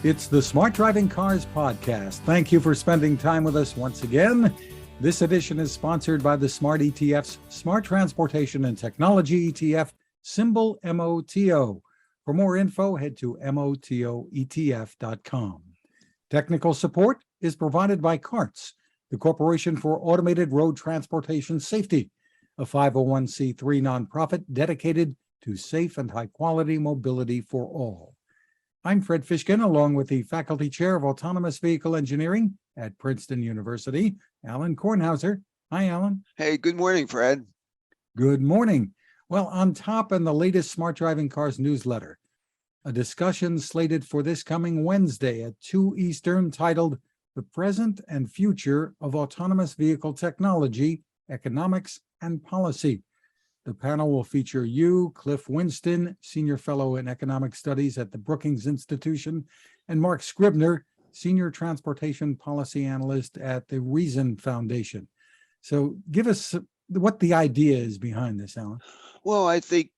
It's the Smart Driving Cars podcast. Thank you for spending time with us once again. This edition is sponsored by the Smart ETF's Smart Transportation and Technology ETF, symbol MOTO. For more info, head to motoetf.com. Technical support is provided by CARTS, the Corporation for Automated Road Transportation Safety, a 501c3 nonprofit dedicated to safe and high-quality mobility for all. I'm Fred Fishkin, along with the Faculty Chair of Autonomous Vehicle Engineering at Princeton University, Alain Kornhauser. Hi, Alain. Hey, good morning, Fred. Good morning. Well, on top in the latest Smart Driving Cars newsletter, a discussion slated for this coming Wednesday at 2 Eastern titled The Present and Future of Autonomous Vehicle Technology, Economics and Policy. The panel will feature you, Cliff Winston, Senior Fellow in Economic Studies at the Brookings Institution, and Mark Scribner, Senior Transportation Policy Analyst at the Reason Foundation. So give us what the idea is behind this, Alan. Well, I think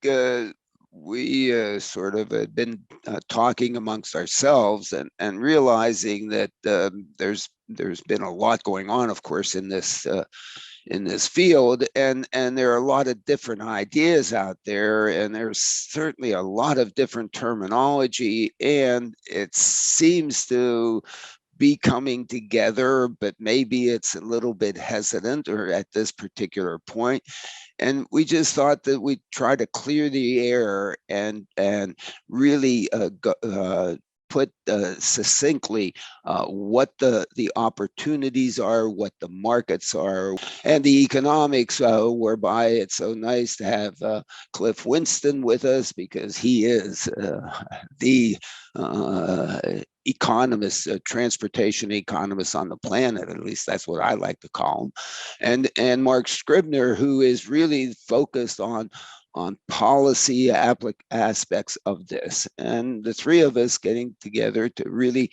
we sort of had been talking amongst ourselves and realizing that there's been a lot going on, of course, in this field, and there are a lot of different ideas out there, and there's certainly a lot of different terminology, and it seems to be coming together, but maybe it's a little bit hesitant or at this particular point. And we just thought that we'd try to clear the air and really put succinctly what the opportunities are, what the markets are, and the economics, whereby it's so nice to have Cliff Winston with us, because he is the economist, transportation economist on the planet. At least that's what I like to call him. And Mark Scribner, who is really focused on policy aspects of this. And the three of us getting together to really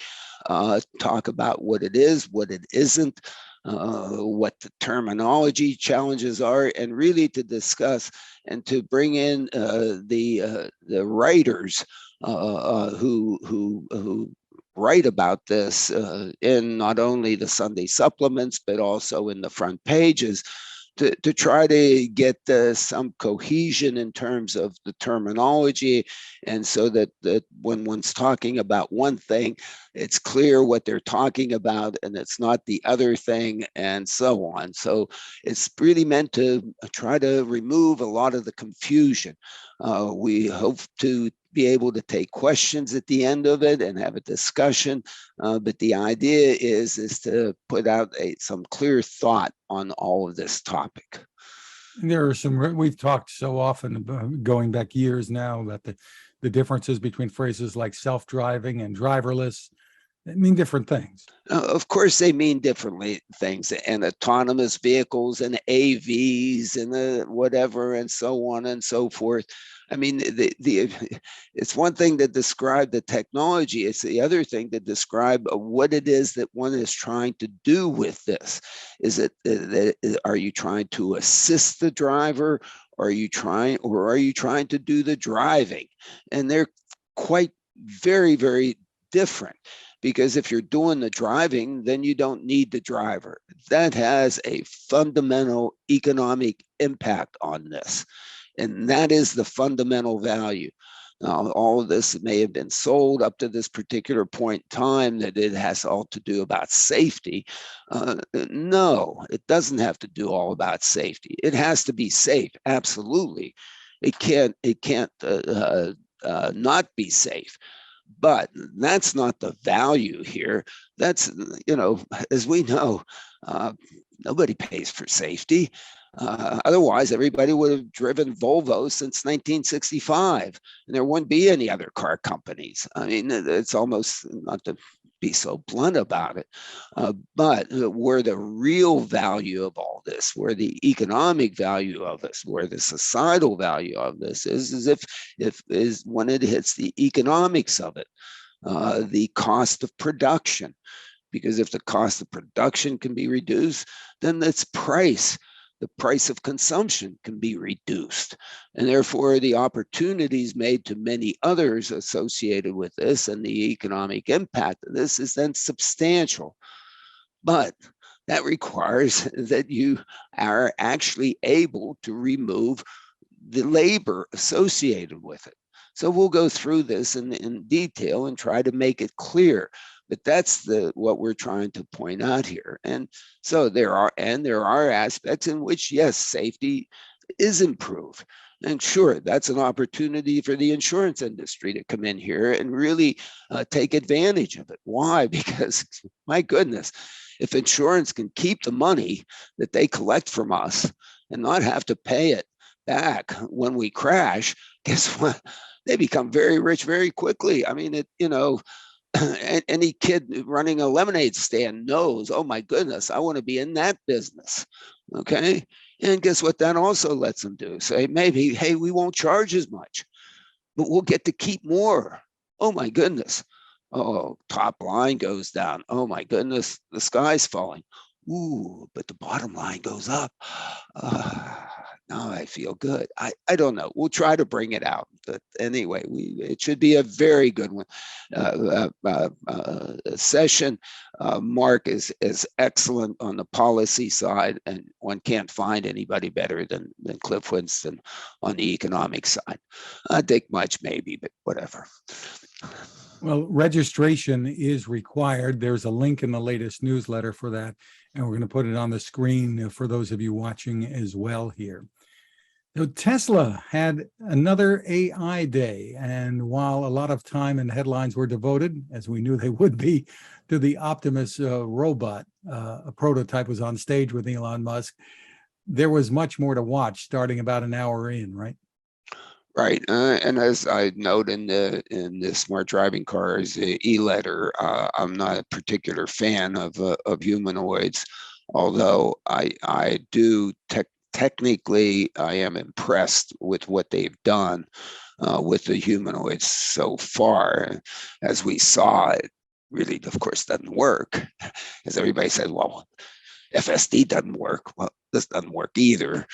talk about what it is, what it isn't, what the terminology challenges are, and really to discuss and to bring in the writers who write about this in not only the Sunday supplements, but also in the front pages, to try to get some cohesion in terms of the terminology, and so that when one's talking about one thing, it's clear what they're talking about and it's not the other thing, and so on. So it's really meant to try to remove a lot of the confusion. We hope to be able to take questions at the end of it and have a discussion, but the idea is to put out some clear thought on all of this topic. There are we've talked so often, going back years now, about the differences between phrases like self-driving and driverless. They mean different things. Of course, they mean differently things, and autonomous vehicles and AVs and whatever, and so on and so forth. I mean, it's one thing to describe the technology. It's the other thing to describe what it is that one is trying to do with this. Are you trying to assist the driver? Are you trying to do the driving? And they're quite very, very different. Because if you're doing the driving, then you don't need the driver. That has a fundamental economic impact on this. And that is the fundamental value. Now, all of this may have been sold up to this particular point in time that it has all to do about safety. No, it doesn't have to do all about safety. It has to be safe, absolutely. It can't not be safe. But that's not the value here. That's, as we know, nobody pays for safety. Otherwise, everybody would have driven Volvo since 1965, and there wouldn't be any other car companies. I mean, it's almost, not to be so blunt about it, but where the real value of all this, where the economic value of this, where the societal value of this is when it hits the economics of it, the cost of production. Because if the cost of production can be reduced, then its price the price of consumption can be reduced. And therefore, the opportunities made to many others associated with this and the economic impact of this is then substantial. But that requires that you are actually able to remove the labor associated with it. So we'll go through this in detail and try to make it clear. But that's what we're trying to point out here. And so there are aspects in which, yes, safety is improved. And sure, that's an opportunity for the insurance industry to come in here and really take advantage of it. Why? Because, my goodness, if insurance can keep the money that they collect from us and not have to pay it back when we crash, guess what? They become very rich very quickly. I mean, any kid running a lemonade stand knows, oh my goodness, I want to be in that business. Okay. And guess what that also lets them do? Say, maybe, hey, we won't charge as much, but we'll get to keep more. Oh my goodness. Oh, top line goes down. Oh my goodness, the sky's falling. Ooh, but the bottom line goes up. Now I feel good. I don't know. We'll try to bring it out. But anyway, it should be a very good one. Session. Mark is excellent on the policy side, and one can't find anybody better than Cliff Winston on the economic side. I think much maybe, but whatever. Well, registration is required. There's a link in the latest newsletter for that, and we're going to put it on the screen for those of you watching as well here. Now, Tesla had another AI day, and while a lot of time and headlines were devoted, as we knew they would be, to the Optimus robot, a prototype was on stage with Elon Musk, there was much more to watch starting about an hour in, right? Right, and as I note in the Smart Driving Cars e-letter, I'm not a particular fan of humanoids, although I do technically I am impressed with what they've done with the humanoids so far. As we saw, it really, of course, doesn't work, as everybody says. Well, FSD doesn't work. Well, this doesn't work either,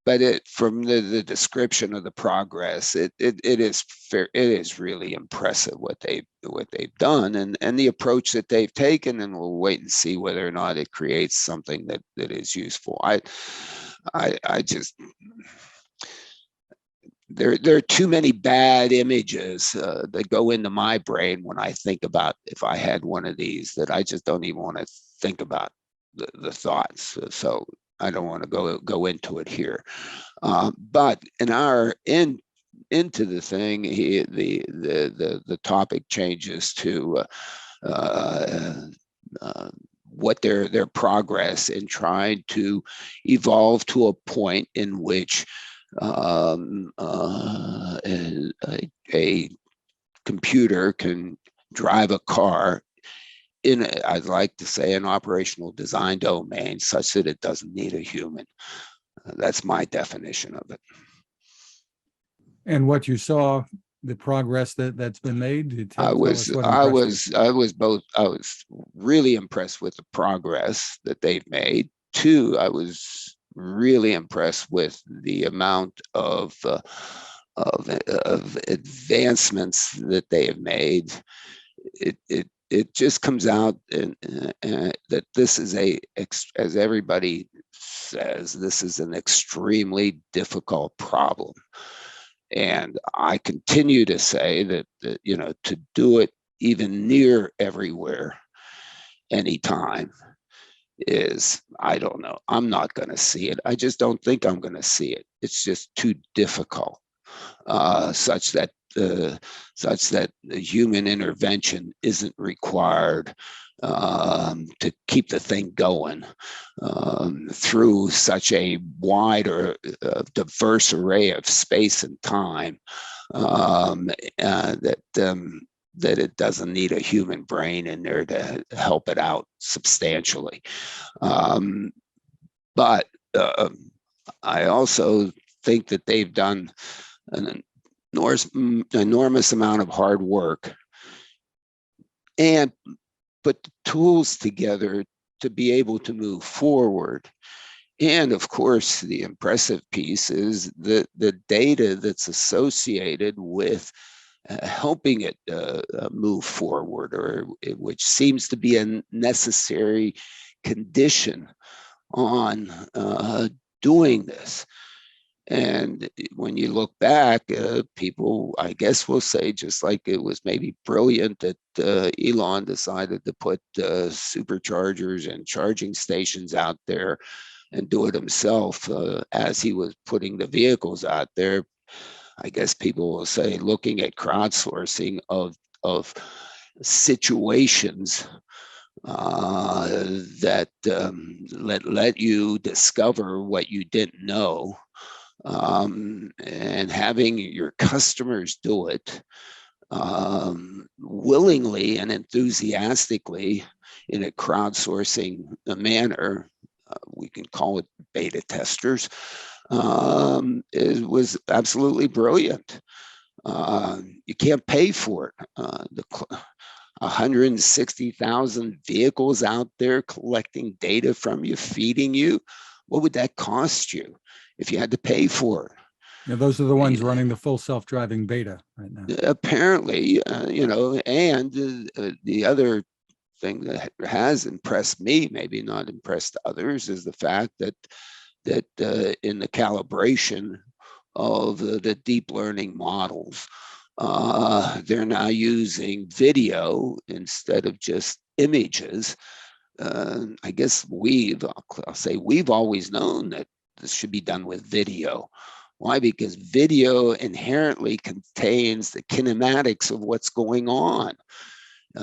but it, from the description of the progress, it is fair. It is really impressive what they've done and the approach that they've taken, and we'll wait and see whether or not it creates something that is useful. I just there are too many bad images that go into my brain when I think about if I had one of these, that I just don't even want to think about the thoughts. So I don't want to go into it here. But into the thing, the topic changes to what their progress in trying to evolve to a point in which a computer can drive a car in, I'd like to say, an operational design domain such that it doesn't need a human. That's my definition of it. And what you saw, the progress that's been made. I was really impressed with the progress that they've made. Two, I was really impressed with the amount of advancements that they have made. It just comes out that this is as everybody says, this is an extremely difficult problem. And I continue to say that to do it even near everywhere, anytime, is, I don't know. I'm not going to see it. I just don't think I'm going to see it. It's just too difficult, such that the human intervention isn't required to keep the thing going through such a wide or diverse array of space and time that it doesn't need a human brain in there to help it out substantially. But I also think that they've done an enormous amount of hard work and put the tools together to be able to move forward. And of course, the impressive piece is the data that's associated with helping it move forward, or which seems to be a necessary condition on doing this. And when you look back, people, I guess, will say, just like it was maybe brilliant that Elon decided to put superchargers and charging stations out there and do it himself as he was putting the vehicles out there. I guess people will say, looking at crowdsourcing of situations that let you discover what you didn't know, and having your customers do it willingly and enthusiastically in a crowdsourcing manner. We can call it beta testers. It was absolutely brilliant. You can't pay for it. The 160,000 vehicles out there collecting data from you, feeding you. What would that cost you if you had to pay for it? Yeah, those are the ones running the full self-driving beta right now. Apparently, and the other thing that has impressed me, maybe not impressed others, is the fact that in the calibration of the deep learning models, they're now using video instead of just images. I guess I'll say we've always known that this should be done with video. Why? Because video inherently contains the kinematics of what's going on.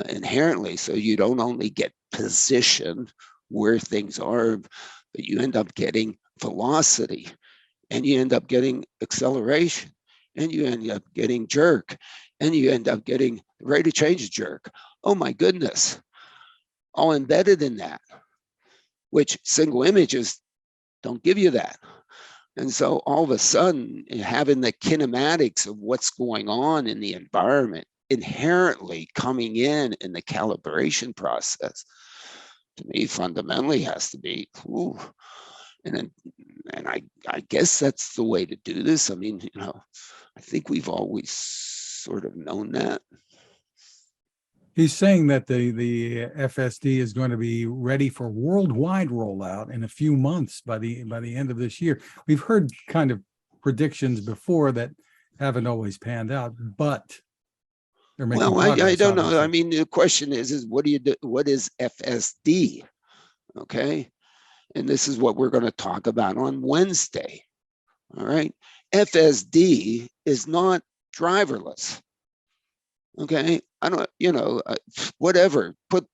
Inherently, so you don't only get position where things are, but you end up getting velocity, and you end up getting acceleration, and you end up getting jerk, and you end up getting rate of change jerk. Oh my goodness, all embedded in that, which single images don't give you that. And so all of a sudden, having the kinematics of what's going on in the environment inherently coming in the calibration process, to me, fundamentally has to be, and I guess that's the way to do this. I mean, I think we've always sort of known that. He's saying that the FSD is going to be ready for worldwide rollout in a few months by the end of this year. We've heard kind of predictions before that haven't always panned out, but they're making progress. I don't know. Obviously. I mean, the question is what do you do? What is FSD? Okay. And this is what we're going to talk about on Wednesday. All right. FSD is not driverless. Okay. I don't, whatever, put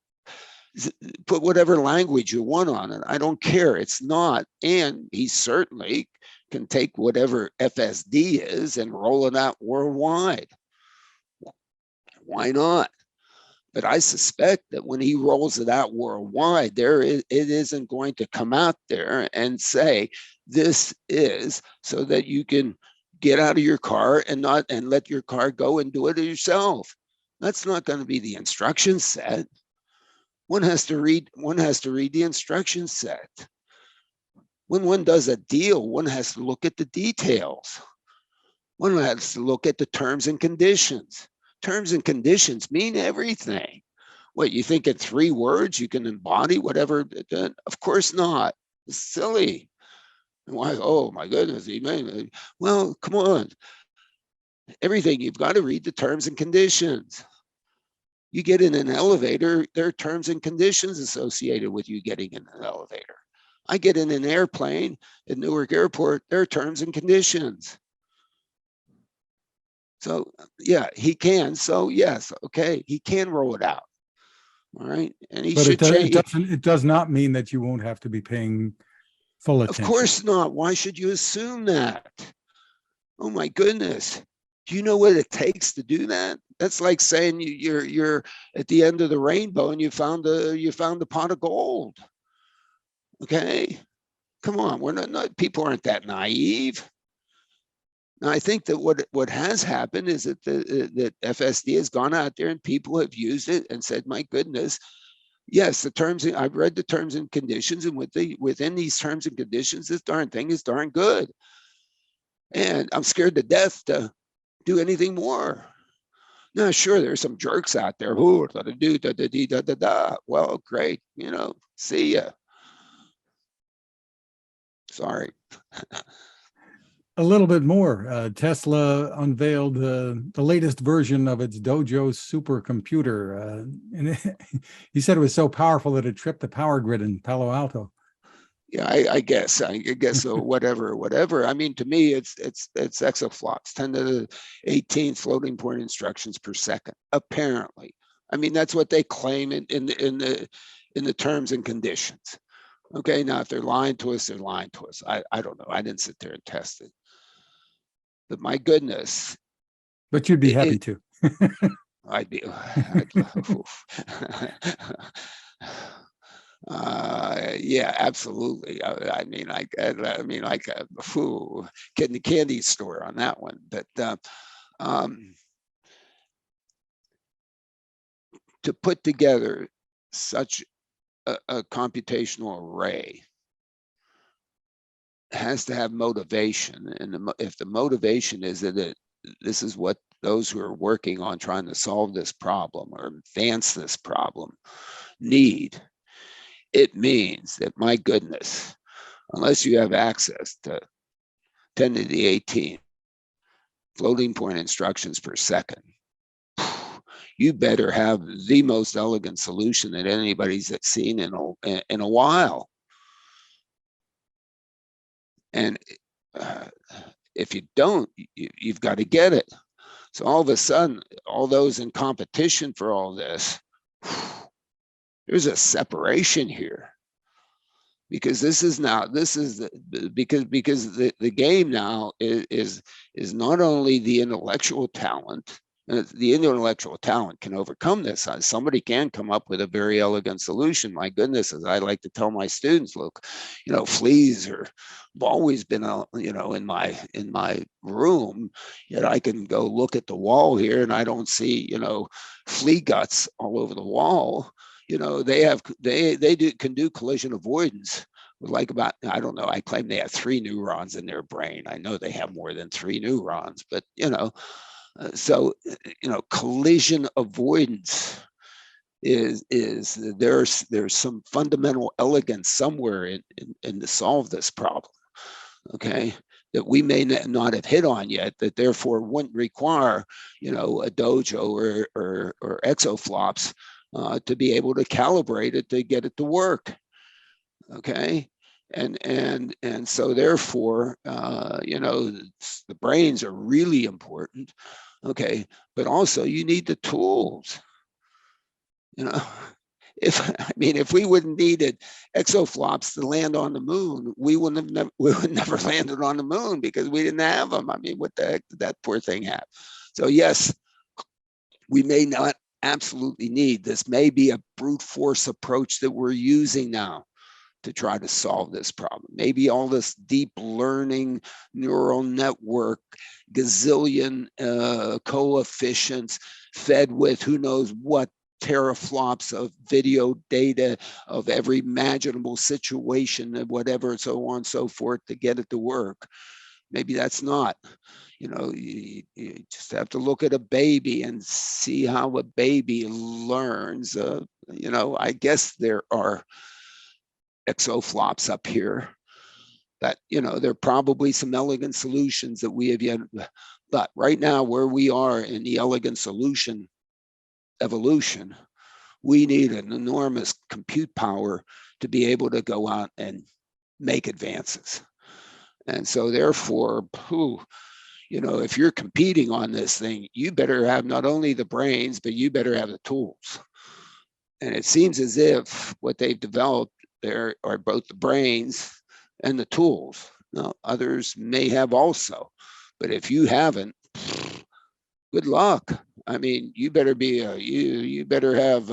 whatever language you want on it. I don't care. It's not. And he certainly can take whatever FSD is and roll it out worldwide. Why not? But I suspect that when he rolls it out worldwide, it isn't going to come out there and say, this is so that you can get out of your car and let your car go and do it yourself. That's not going to be the instruction set. One has to read the instruction set. When one does a deal, one has to look at the details. One has to look at the terms and conditions. Terms and conditions mean everything. What, you think in 3 words you can embody whatever? Of course not. It's silly. Why? Oh my goodness. Well, come on. Everything, you've got to read the terms and conditions. You get in an elevator, there are terms and conditions associated with you getting in an elevator. I get in an airplane at Newark Airport, there are terms and conditions. So yeah, he can. So yes, okay, he can roll it out. All right, and he should change. It does not mean that you won't have to be paying full attention. Of course not. Why should you assume that? Oh my goodness. Do you know what it takes to do that? That's like saying you're at the end of the rainbow and you found a pot of gold. Okay, come on. We're not people aren't that naive. Now, I think that what has happened is that that FSD has gone out there and people have used it and said, my goodness, Yes, the terms, I've read the terms and conditions, and within these terms and conditions, this darn thing is darn good. And I'm scared to death to do anything more. Now, sure, there's some jerks out there who do da da da da da. Well, great, see ya. Sorry. A little bit more. Tesla unveiled the latest version of its Dojo supercomputer. And he said it was so powerful that it tripped the power grid in Palo Alto. Yeah, I guess. I guess so. Whatever. I mean, to me, it's exaflops, 10 to the 18th floating point instructions per second. Apparently, I mean that's what they claim in the terms and conditions. Okay, now if they're lying to us, they're lying to us. I don't know. I didn't sit there and test it, but my goodness, But you'd be happy it, to. I'd be. I'd, yeah, absolutely. I mean, like a kid in the candy store on that one. But to put together such a computational array has to have motivation, and if the motivation is that this is what those who are working on trying to solve this problem or advance this problem need, it means that, my goodness, unless you have access to 10 to the 18th floating point instructions per second, you better have the most elegant solution that anybody's seen in a while. And if you don't, you've got to get it. So all of a sudden, all those in competition for all this, there's a separation here. Because the game now is not only the intellectual talent. The intellectual talent can overcome this. Somebody can come up with a very elegant solution. My goodness, as I like to tell my students, look, fleas have always been, in my room. Yet I can go look at the wall here, and I don't see, flea guts all over the wall. They can do collision avoidance with like about, I don't know, I claim they have 3 neurons in their brain. I know they have more than 3 neurons, but so collision avoidance is there's some fundamental elegance somewhere in to solve this problem. Okay, that we may not have hit on yet, that therefore wouldn't require a dojo or exaflops to be able to calibrate it to get it to work. Okay, and so therefore the brains are really important. Okay, but also you need the tools. If we wouldn't needed exaflops to land on the moon, we would never landed on the moon because we didn't have them. I mean, what the heck did that poor thing have? So yes, we may not absolutely need this. May be a brute force approach that we're using now to try to solve this problem. Maybe all this deep learning neural network, gazillion coefficients fed with who knows what teraflops of video data of every imaginable situation and whatever, so on and so forth, to get it to work. Maybe that's not. You just have to look at a baby and see how a baby learns. I guess there are exaflops up here that there are probably some elegant solutions that we have yet, but right now where we are in the elegant solution evolution, we need an enormous compute power to be able to go out and make advances. And so therefore, if you're competing on this thing, you better have not only the brains, but you better have the tools. And it seems as if what they've developed there are both the brains and the tools. Now, others may have also, but if you haven't, good luck. I mean, you better be you better have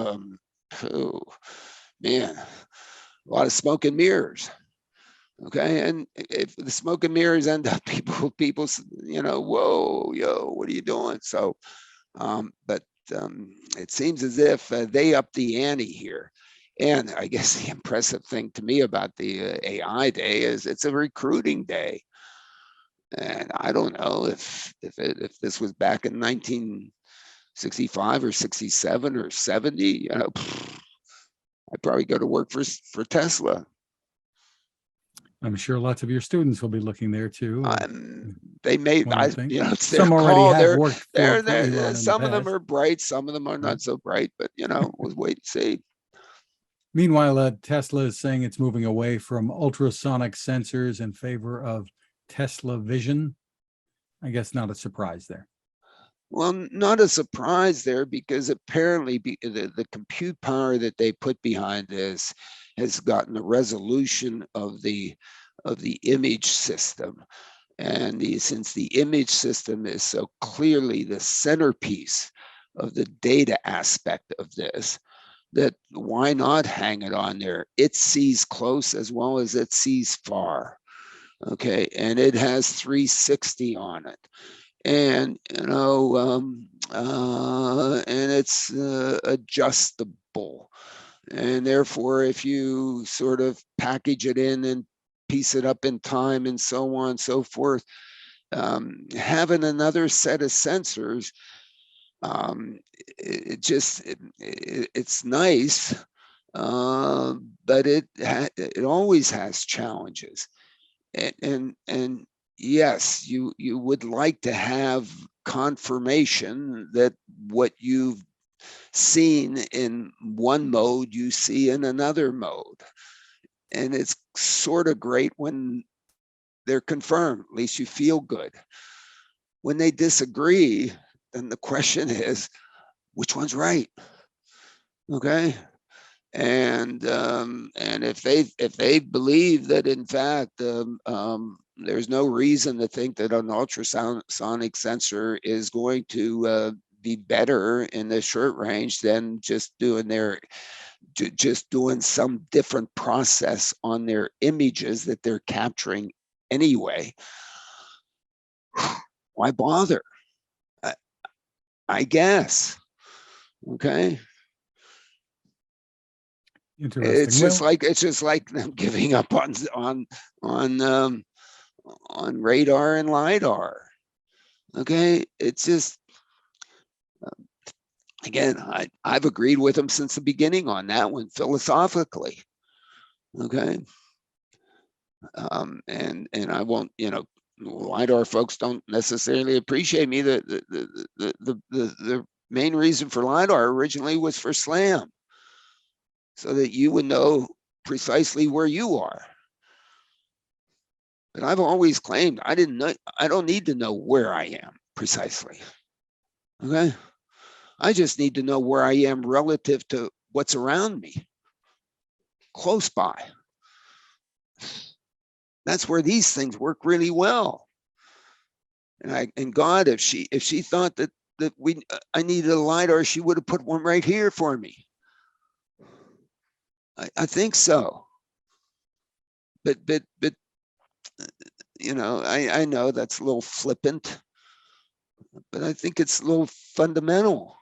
man, a lot of smoke and mirrors. Okay, and if the smoke and mirrors end up people, whoa, yo, what are you doing? So, but it seems as if they up the ante here And I guess the impressive thing to me about the AI day is it's a recruiting day. And I don't know if this was back in 1965 or 67 or 70, you know, I'd probably go to work for Tesla. I'm sure lots of your students will be looking there too. They may, one would think. you know, it's their Some already call. have worked for Elon in the Some of them past. are bright, some of them are not so bright, but you know, we'll wait and see. Meanwhile, Tesla is saying it's moving away from ultrasonic sensors in favor of Tesla vision. I guess not a surprise there. Well, not a surprise there, because apparently the compute power that they put behind this has gotten the resolution of the image system. And since the image system is so clearly the centerpiece of the data aspect of this, that why not hang it on there? It sees close as well as it sees far. Okay, and it has 360 on it. And you know, and it's adjustable, and therefore if you sort of package it in and piece it up in time and so on and so forth, having another set of sensors, it's nice, but it always has challenges. And yes, you would like to have confirmation that what you've seen in one mode you see in another mode, and it's sort of great when they're confirmed. At least you feel good. When they disagree, then the question is, which one's right? Okay. And if they believe that in fact there's no reason to think that an ultrasonic sensor is going to be better in the short range than just doing some different process on their images that they're capturing anyway, why bother? I guess. Okay. Interesting. It's just like them giving up on radar and lidar. Okay, it's just, again, I've agreed with them since the beginning on that one philosophically. Okay, and I won't, you know, lidar folks don't necessarily appreciate me. The main reason for lidar originally was for SLAM, so that you would know precisely where you are. But I've always claimed I don't need to know where I am precisely. Okay. I just need to know where I am relative to what's around me, close by. That's where these things work really well. And God, if she thought that I needed a lidar, she would have put one right here for me. I think so. But you know, I know that's a little flippant, but I think it's a little fundamental.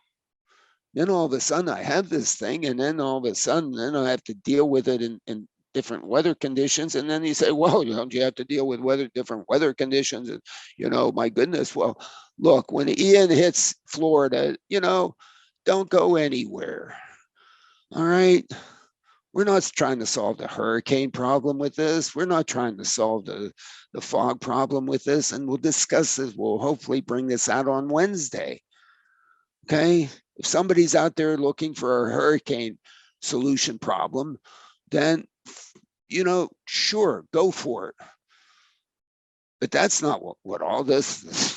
Then all of a sudden I have this thing, and then all of a sudden then I have to deal with it in different weather conditions. And then you say, well, don't you have to deal with different weather conditions? And, you know, my goodness. Well, look, when Ian hits Florida, you know, don't go anywhere. All right. We're not trying to solve the hurricane problem with this. We're not trying to solve the fog problem with this. And we'll discuss this. We'll hopefully bring this out on Wednesday. Okay. If somebody's out there looking for a hurricane solution problem, then, you know, sure, go for it. But that's not what all this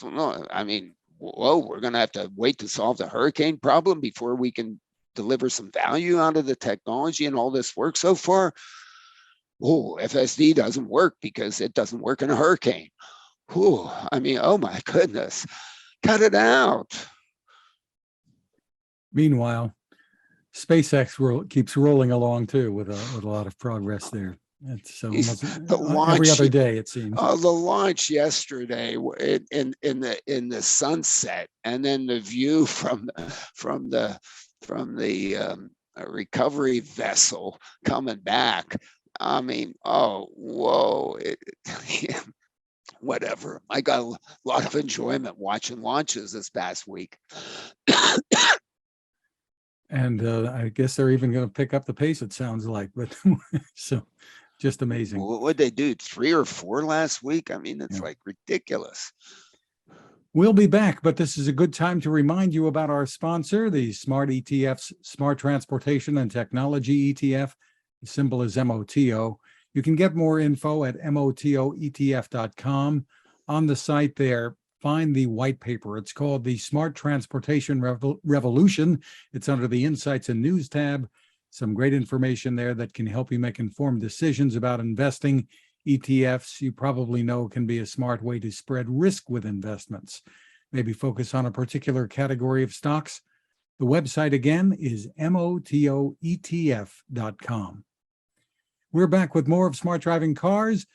no, I mean, whoa, we're going to have to wait to solve the hurricane problem before we can deliver some value out of the technology and all this work so far. Oh, FSD doesn't work because it doesn't work in a hurricane. Oh, I mean, oh my goodness, cut it out. Meanwhile, SpaceX keeps rolling along too with a lot of progress there. It's almost every other day, it seems. The launch yesterday in the sunset, and then the view from the recovery vessel coming back. I mean, oh, whoa, whatever. I got a lot of enjoyment watching launches this past week. And I guess they're even going to pick up the pace, it sounds like, but so just amazing. What'd they do? 3 or 4 last week? I mean, it's like ridiculous. We'll be back, but this is a good time to remind you about our sponsor, the Smart ETF's Smart Transportation and Technology ETF. The symbol is MOTO. You can get more info at motoetf.com. On the site there, find the white paper. It's called the Smart Transportation Revolution. It's under the Insights and News tab. Some great information there that can help you make informed decisions about investing. ETFs, you probably know, can be a smart way to spread risk with investments. Maybe focus on a particular category of stocks. The website again is motoetf.com. We're back with more of Smart Driving Cars.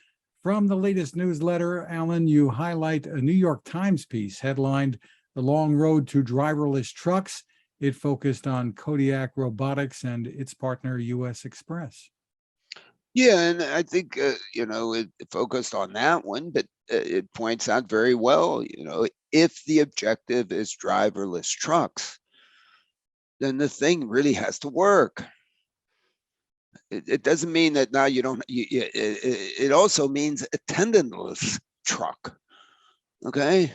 From the latest newsletter, Alain, you highlight a New York Times piece headlined "The Long Road to Driverless Trucks." It focused on Kodiak Robotics and its partner, US Express. Yeah, and I think, it focused on that one, but it points out very well, if the objective is driverless trucks, then the thing really has to work. It doesn't mean that now you don't, it also means attendantless truck, okay?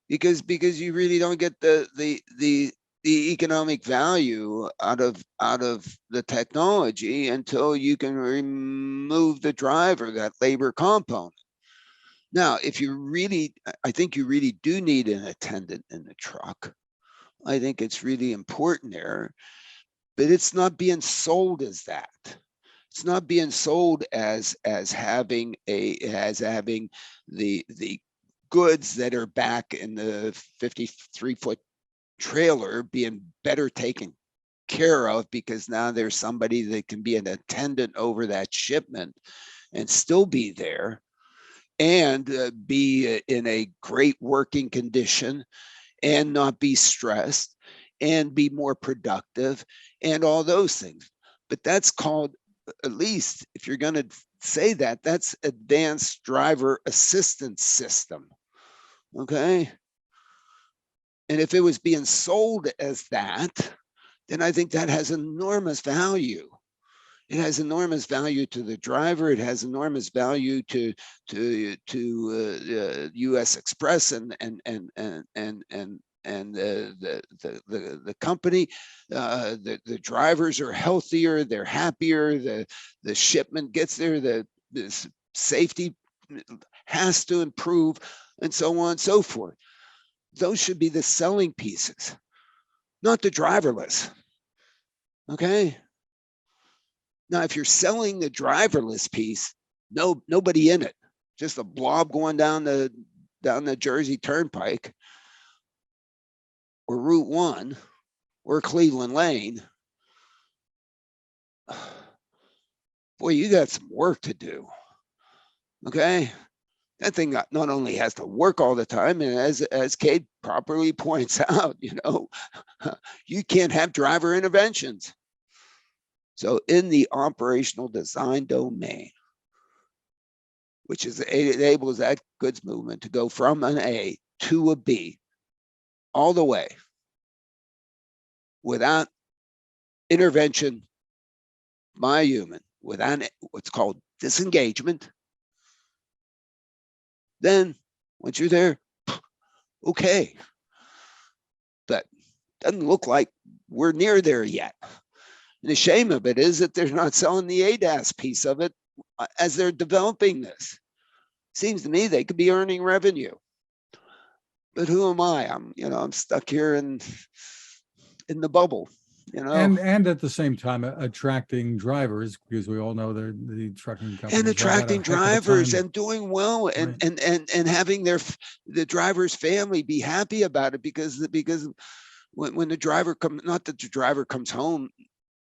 Because you really don't get the economic value out of the technology until you can remove the driver, that labor component. Now, I think you really do need an attendant in the truck. I think it's really important there, but it's not being sold as that. It's not being sold as having the goods that are back in the 53-foot trailer being better taken care of, because now there's somebody that can be an attendant over that shipment and still be there and be in a great working condition and not be stressed and be more productive and all those things. But that's called, at least if you're going to say that, that's advanced driver assistance system. Okay. And if it was being sold as that, then I think that has enormous value. It has enormous value to the driver. It has enormous value to US Express and the company. The drivers are healthier. They're happier. The shipment gets there. The safety has to improve, and so on and so forth. Those should be the selling pieces, not the driverless. Okay. Now, if you're selling the driverless piece, nobody in it, just a blob going down the Jersey Turnpike or Route 1 or Cleveland Lane, boy, you got some work to do. Okay. That thing not only has to work all the time, and as Kate properly points out, you can't have driver interventions. So in the operational design domain, which enables that goods movement to go from an A to a B all the way without intervention by a human, without what's called disengagement, then once you're there, okay. But doesn't look like we're near there yet. And the shame of it is that they're not selling the ADAS piece of it as they're developing this. Seems to me they could be earning revenue. But who am I? I'm stuck here in the bubble. And at the same time attracting drivers, because we all know the trucking companies, and attracting drivers and doing well, and right. and having the driver's family be happy about it, because when the driver comes, not that the driver comes home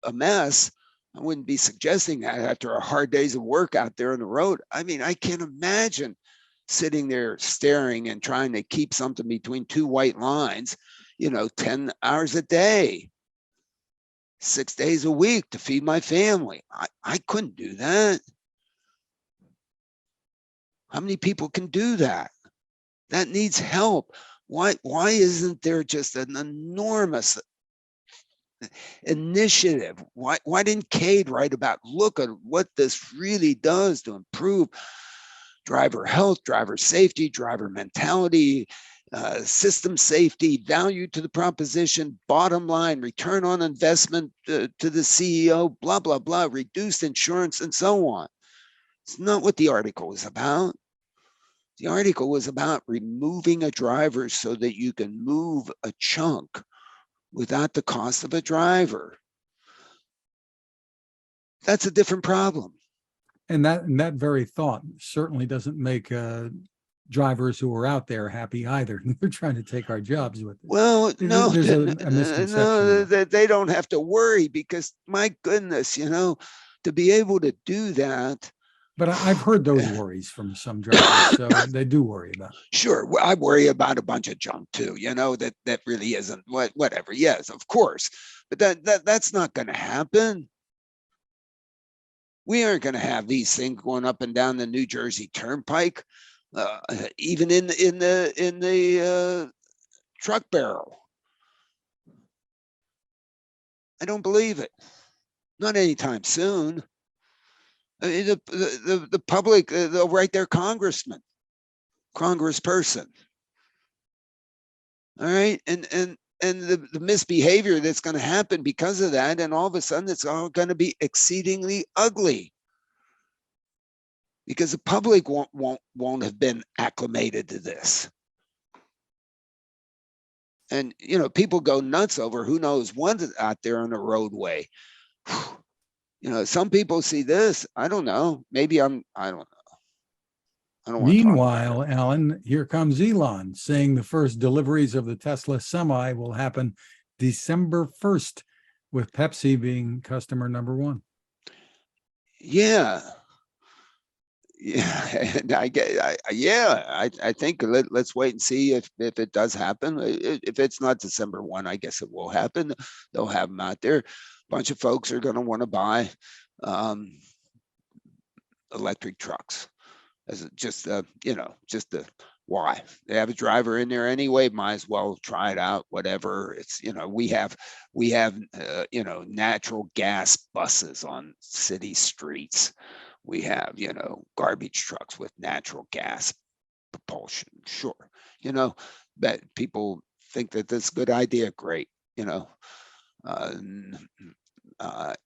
a mess, I wouldn't be suggesting that after a hard days of work out there on the road. I mean, I can't imagine sitting there staring and trying to keep something between two white lines, 10 hours a day. 6 days a week to feed my family. I couldn't do that. How many people can do that? That needs help. Why isn't there just an enormous initiative? Why didn't Cade write about, look at what this really does to improve driver health, driver safety, driver mentality, system safety, value to the proposition, bottom line, return on investment to the CEO, blah, blah, blah, reduced insurance, and so on. It's not what the article was about. The article was about removing a driver so that you can move a chunk without the cost of a driver. That's a different problem. And that very thought certainly doesn't make drivers who are out there happy either. They're trying to take our jobs with it. Well, no, There's a misconception. no, they don't have to worry because, my goodness, to be able to do that. But I've heard those worries from some drivers, so they do worry about it. Sure, I worry about a bunch of junk too, that really isn't whatever. Yes, of course, but that's not going to happen. We aren't going to have these things going up and down the New Jersey Turnpike, even in the truck barrel. I don't believe it. Not anytime soon. I mean, the public, they'll write their congressperson. All right, and the misbehavior that's going to happen because of that, and all of a sudden it's all going to be exceedingly ugly because the public won't have been acclimated to this. And people go nuts over who knows what's out there on the roadway. Some people see this. I don't know. Maybe I don't know. I don't want to talk Meanwhile, about it. Alan, here comes Elon saying the first deliveries of the Tesla Semi will happen December 1st, with Pepsi being customer number one. Yeah. Yeah, and I think let's wait and see if it does happen. If it's not December 1, I guess it will happen. They'll have them out there. A bunch of folks are going to want to buy electric trucks as just why they have a driver in there anyway. Might as well try it out. Whatever. It's we have natural gas buses on city streets. We have, garbage trucks with natural gas propulsion. Sure. That people think that that's a good idea. Great.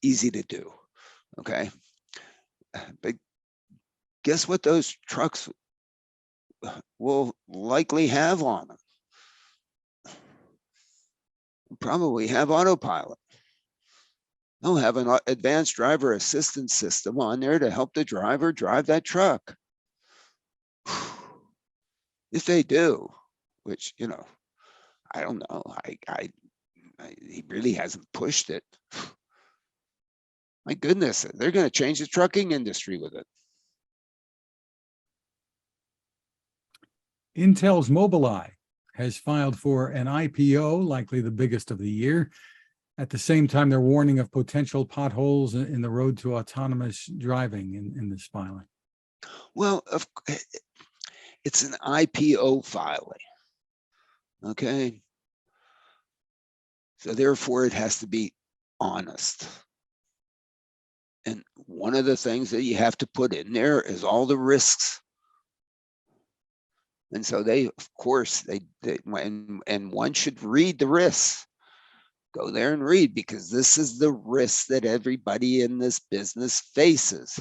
Easy to do. Okay. But guess what those trucks will likely have on them? Probably have autopilot. They'll have an advanced driver assistance system on there to help the driver drive that truck. If they do, which, I don't know. He really hasn't pushed it. My goodness, they're going to change the trucking industry with it. Intel's Mobileye has filed for an IPO, likely the biggest of the year. At the same time, they're warning of potential potholes in the road to autonomous driving in this filing. Well, it's an IPO filing. Okay. So therefore, it has to be honest. And one of the things that you have to put in there is all the risks. And so they, of course, and one should read the risks. Go there and read, because this is the risk that everybody in this business faces,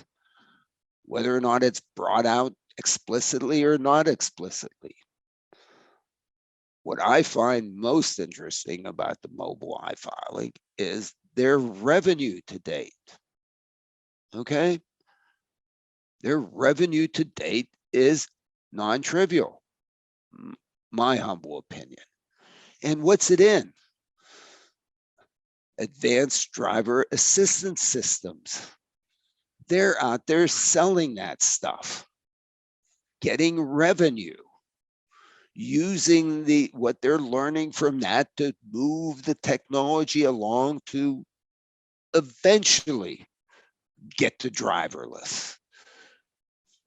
whether or not it's brought out explicitly or not explicitly. What I find most interesting about the Mobileye filing is their revenue to date. Okay? Their revenue to date is non-trivial, my humble opinion. And what's it in? Advanced driver assistance systems. They're out there selling that stuff, getting revenue, using what they're learning from that to move the technology along to eventually get to driverless.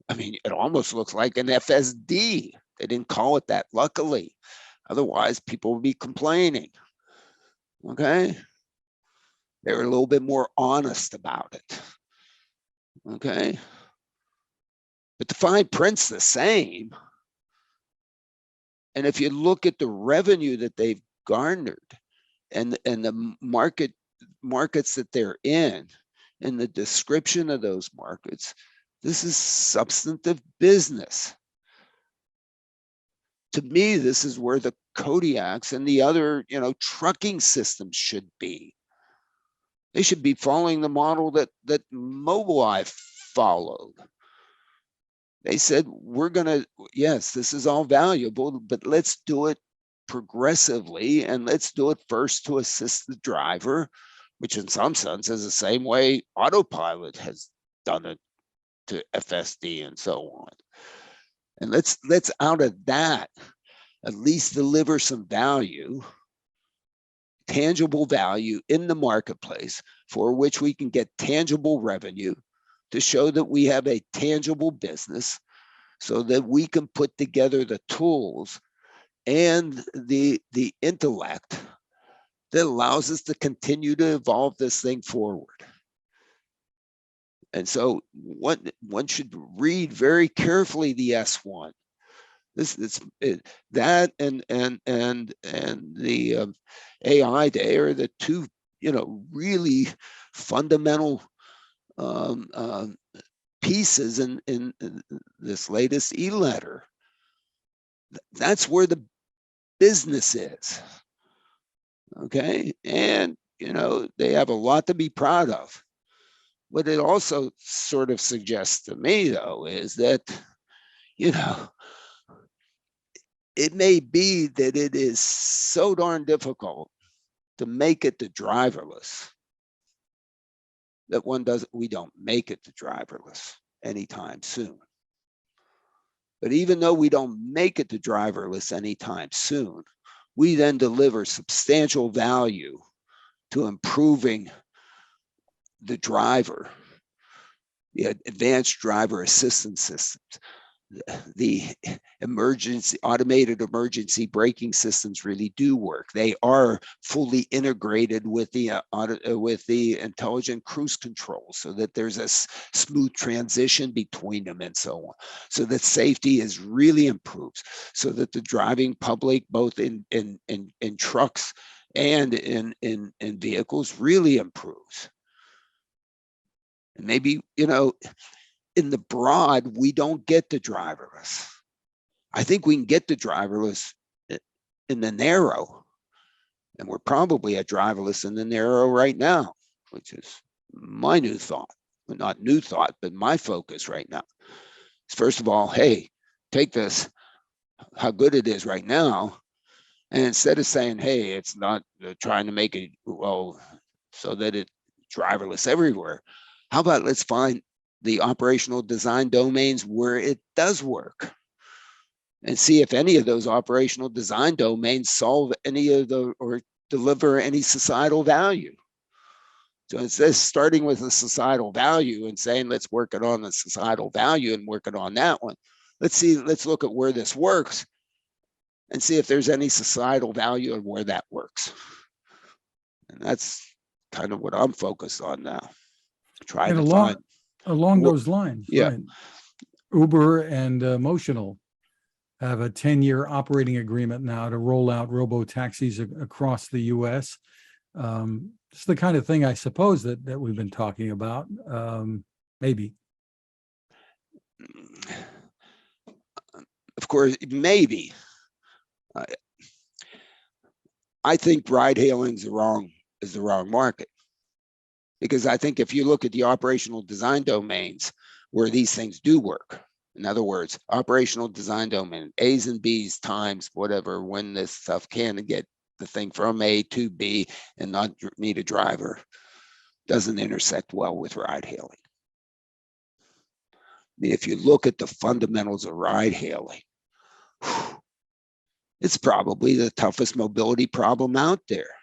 I mean, it almost looks like an FSD. They didn't call it that, luckily. Otherwise, people would be complaining. Okay. They were a little bit more honest about it. Okay. But the fine print's the same. And if you look at the revenue that they've garnered and the markets that they're in, and the description of those markets, this is substantive business. To me, this is where the Kodiaks and the other, trucking systems should be. They should be following the model that Mobileye followed. They said, yes, this is all valuable, but let's do it progressively, and let's do it first to assist the driver, which in some sense is the same way autopilot has done it to FSD and so on. And let's out of that at least deliver some value, tangible value in the marketplace for which we can get tangible revenue to show that we have a tangible business, so that we can put together the tools and the intellect that allows us to continue to evolve this thing forward. And so one should read very carefully the S1. That and the AI day are the two, really fundamental pieces in this latest e-letter. That's where the business is. Okay. And, they have a lot to be proud of. What it also sort of suggests to me, though, is that, it may be that it is so darn difficult to make it to driverless that we don't make it to driverless anytime soon. But even though we don't make it to driverless anytime soon, we then deliver substantial value to improving the driver, the advanced driver assistance systems, the automated emergency braking systems really do work. They are fully integrated with the intelligent cruise control, so that there's a smooth transition between them and so on, so that safety is really improves, so that the driving public, both in trucks and in vehicles, really improves. And maybe, in the broad, we don't get to driverless. I think we can get to driverless in the narrow, and we're probably at driverless in the narrow right now, which is my new thought. Well, not new thought, but my focus right now. First of all, hey, take this, how good it is right now, and instead of saying, hey, it's not trying to make it, so that it's driverless everywhere, how about let's find the operational design domains where it does work, and see if any of those operational design domains solve any of or deliver any societal value. So instead of starting with a societal value and saying, let's work it on the societal value and work it on that one, let's look at where this works and see if there's any societal value and where that works. And that's kind of what I'm focused on now. Trying to find along those lines, yeah. Right. Uber and Motional have a 10-year operating agreement now to roll out robotaxis across the U.S. It's the kind of thing, I suppose, that we've been talking about. Maybe. Of course, maybe. I think ride hailing is the wrong market. Because I think if you look at the operational design domains where these things do work, in other words, operational design domain, A's and B's times whatever, when this stuff can get the thing from A to B and not need a driver, doesn't intersect well with ride hailing. I mean, if you look at the fundamentals of ride hailing, it's probably the toughest mobility problem out there.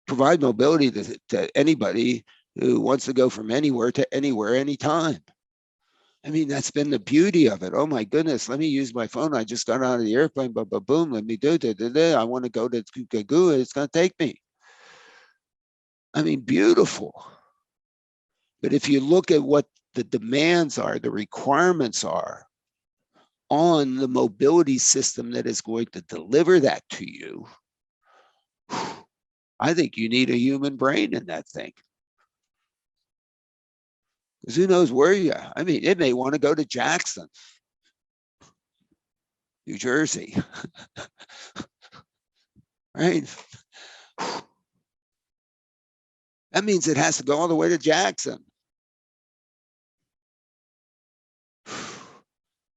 provide mobility to anybody who wants to go from anywhere to anywhere, anytime. I mean, that's been the beauty of it. Oh my goodness, let me use my phone. I just got out of the airplane, boom, let me do it. I want to go to Goo, it's going to take me. I mean, beautiful. But if you look at what the demands are, the requirements are on the mobility system that is going to deliver that to you, I think you need a human brain in that thing. Because who knows where you are. I mean, it may want to go to Jackson, New Jersey. Right? That means it has to go all the way to Jackson.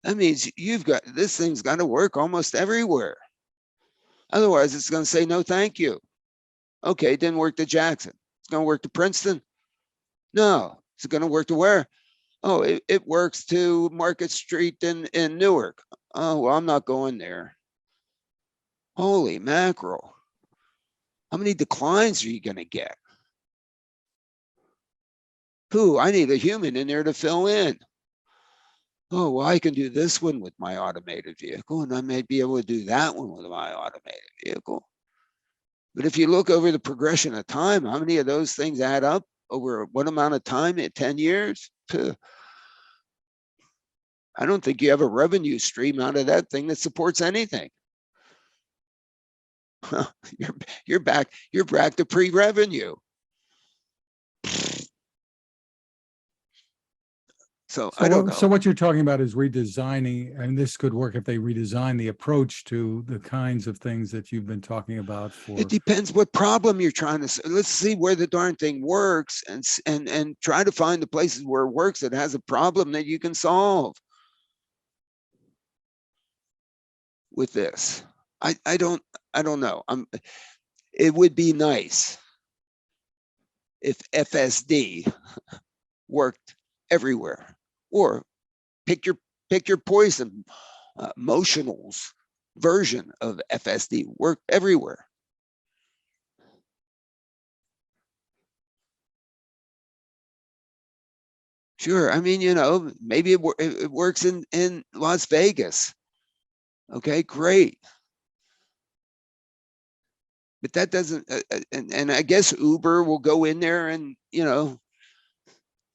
That means you've got, this thing's got to work almost everywhere. Otherwise, it's going to say, no, thank you. Okay, it didn't work to Jackson. It's going to work to Princeton? No. Is it going to work to where? Oh, it works to Market Street in Newark. Oh, well, I'm not going there. Holy mackerel. How many declines are you going to get? I need a human in there to fill in. Oh, well, I can do this one with my automated vehicle, and I may be able to do that one with my automated vehicle. But if you look over the progression of time, how many of those things add up over what amount of time? 10 years? I don't think you have a revenue stream out of that thing that supports anything. You're back to pre-revenue. So I don't know. So what you're talking about is redesigning, and this could work if they redesign the approach to the kinds of things that you've been talking about for. It depends what problem you're trying to. Let's see where the darn thing works, and try to find the places where it works that has a problem that you can solve with this. I don't know. It would be nice if FSD worked everywhere, or pick your poison. Motional's version of FSD worked everywhere. Sure, I mean, maybe it works in Las Vegas. Okay, great. But that doesn't, and I guess Uber will go in there and,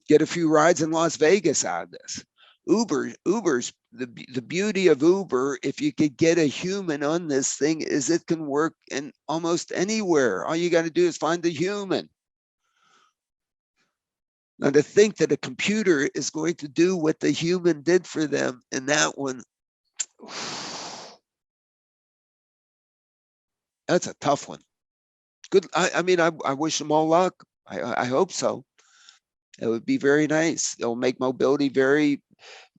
get a few rides in Las Vegas out of this. Uber's the beauty of Uber, if you could get a human on this thing, is it can work in almost anywhere. All you got to do is find the human. Now, to think that a computer is going to do what the human did for them in that one, that's a tough one. Good. I mean, I wish them all luck. I hope so. It would be very nice. It'll make mobility very,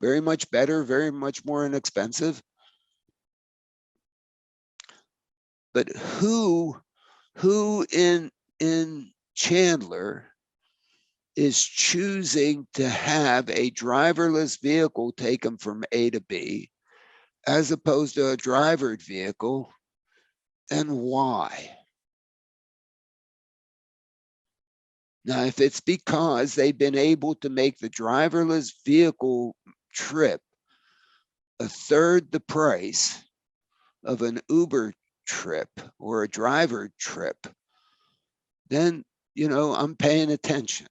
very much better, very much more inexpensive. But who in Chandler is choosing to have a driverless vehicle take them from A to B, as opposed to a drivered vehicle, and why? Now, if it's because they've been able to make the driverless vehicle trip a third the price of an Uber trip or a driver trip, then, I'm paying attention.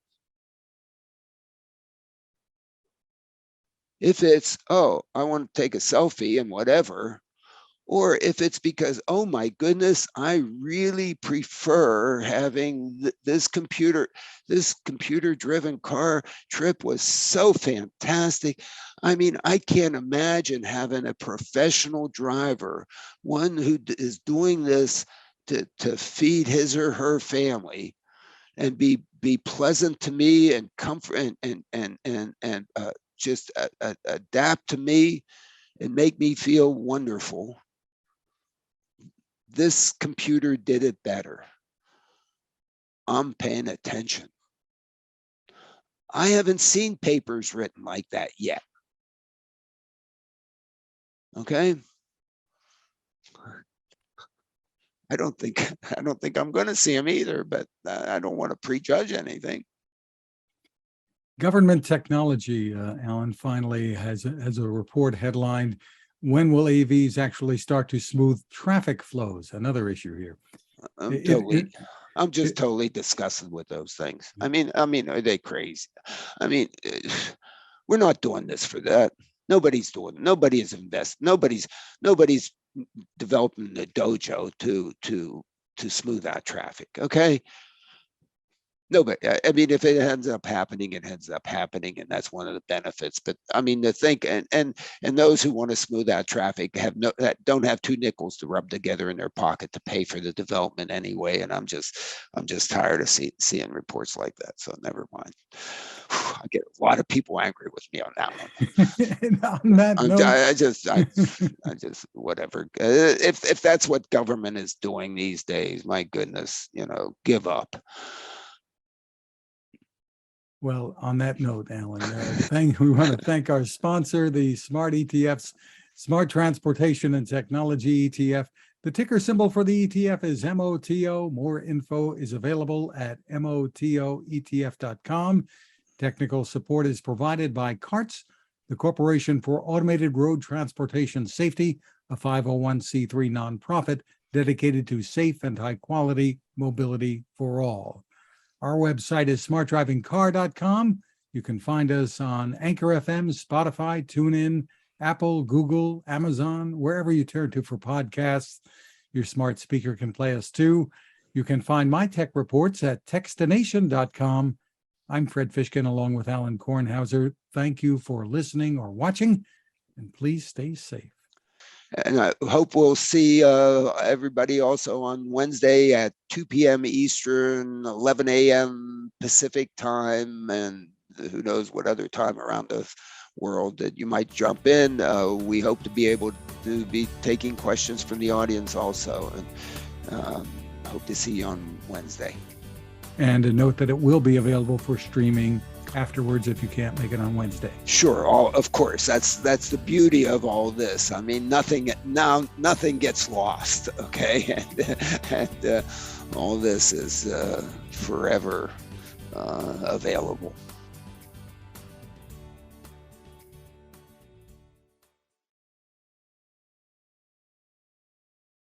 If it's, oh, I want to take a selfie and whatever, or if it's because, oh my goodness, I really prefer having this computer-driven car trip was so fantastic. I mean, I can't imagine having a professional driver, one who is doing this to feed his or her family and be pleasant to me and comfort and just adapt to me and make me feel wonderful. This computer did it better. I'm paying attention. I haven't seen papers written like that yet. Okay. I don't think I'm going to see them either, but I don't want to prejudge anything. Government technology, Alan, finally has a report headlined, "When will AVs actually start to smooth traffic flows?" Another issue here. I'm just totally disgusted with those things. I mean, are they crazy? I mean, we're not doing this for that. Nobody is invested. Nobody's developing the Dojo to smooth out traffic. Okay. Nobody. I mean, if it ends up happening, it ends up happening, and that's one of the benefits. But I mean, to think and those who want to smooth out traffic don't have two nickels to rub together in their pocket to pay for the development anyway. And I'm just tired of seeing reports like that. So never mind. I get a lot of people angry with me on that one. And on that note, I just whatever. If that's what government is doing these days, my goodness, give up. Well, on that note, Alan, we want to thank our sponsor, the Smart ETFs, Smart Transportation and Technology ETF. The ticker symbol for the ETF is MOTO. More info is available at motoetf.com. Technical support is provided by CARTS, the Corporation for Automated Road Transportation Safety, a 501c3 nonprofit dedicated to safe and high-quality mobility for all. Our website is smartdrivingcar.com. You can find us on Anchor FM, Spotify, TuneIn, Apple, Google, Amazon, wherever you turn to for podcasts. Your smart speaker can play us too. You can find my tech reports at techstination.com. I'm Fred Fishkin along with Alain Kornhauser. Thank you for listening or watching, and please stay safe. And I hope we'll see everybody also on Wednesday at 2 p.m. Eastern, 11 a.m. Pacific time, and who knows what other time around the world that you might jump in. We hope to be able to be taking questions from the audience also, and hope to see you on Wednesday. And a note that it will be available for streaming afterwards if you can't make it on Wednesday. Sure, of course. That's the beauty of all this. I mean, nothing gets lost. Okay, and all this is forever available.